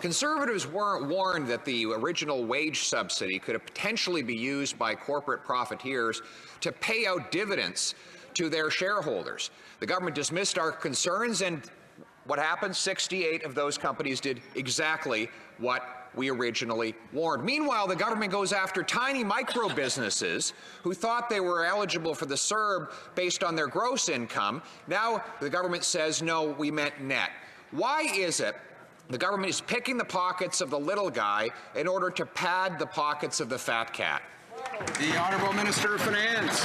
Conservatives weren't warned that the original wage subsidy could potentially be used by corporate profiteers to pay out dividends to their shareholders. The government dismissed our concerns, and what happened? 68 of those companies did exactly what we originally warned. Meanwhile, the government goes after tiny micro businesses who thought they were eligible for the CERB based on their gross income. Now the government says, no, we meant net. Why is it the government is picking the pockets of the little guy in order to pad the pockets of the fat cat? The Honourable Minister of Finance.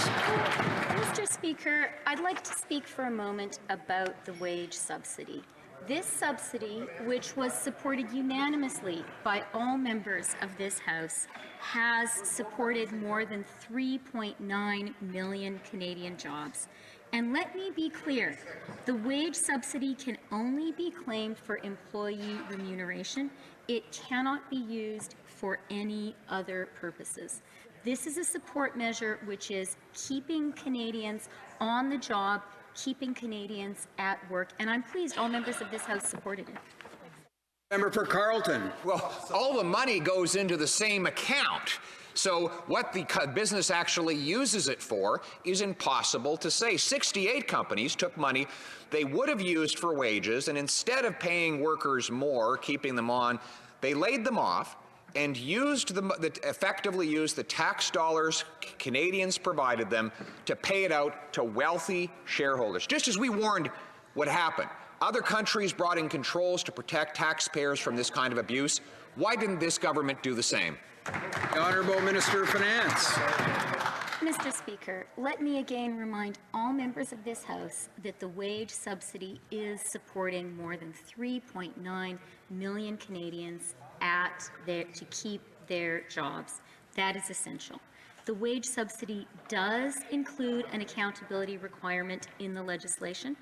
Mr. Speaker, I'd like to speak for a moment about the wage subsidy. This subsidy, which was supported unanimously by all members of this House, has supported more than 3.9 million Canadian jobs. And let me be clear, the wage subsidy can only be claimed for employee remuneration. It cannot be used for any other purposes. This is a support measure which is keeping Canadians on the job, keeping Canadians at work, and I'm pleased all members of this House supported it. Member for Carleton. Well, all the money goes into the same account. So what the business actually uses it for is impossible to say. 68 companies took money they would have used for wages, and instead of paying workers more, keeping them on, they laid them off and effectively used the tax dollars Canadians provided them to pay it out to wealthy shareholders, just as we warned would happen. Other countries brought in controls to protect taxpayers from this kind of abuse. Why didn't this government do the same? The Honourable Minister of Finance. Mr. Speaker, let me again remind all members of this House that the wage subsidy is supporting more than 3.9 million Canadians to keep their jobs. That is essential. The wage subsidy does include an accountability requirement in the legislation.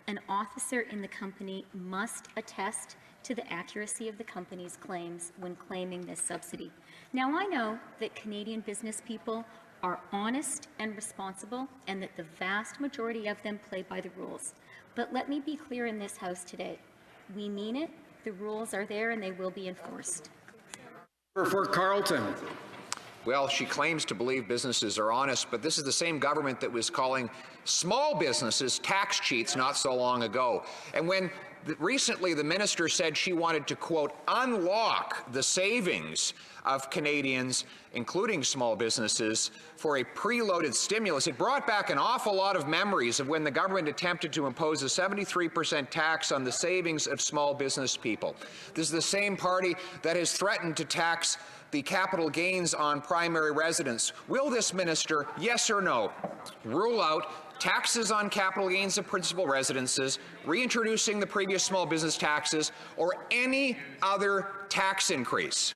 An officer in the company must attest to the accuracy of the company's claims when claiming this subsidy. Now, I know that Canadian business people are honest and responsible, and that the vast majority of them play by the rules. But let me be clear in this House today. We mean it. The rules are there, and they will be enforced. For Carleton. Well, she claims to believe businesses are honest, but this is the same government that was calling small businesses tax cheats not so long ago. And when recently the minister said she wanted to, quote, unlock the savings of Canadians, including small businesses, for a preloaded stimulus, it brought back an awful lot of memories of when the government attempted to impose a 73% tax on the savings of small business people. This is the same party that has threatened to tax the capital gains on primary residence. Will this minister, yes or no, rule out taxes on capital gains of principal residences, reintroducing the previous small business taxes, or any other tax increase?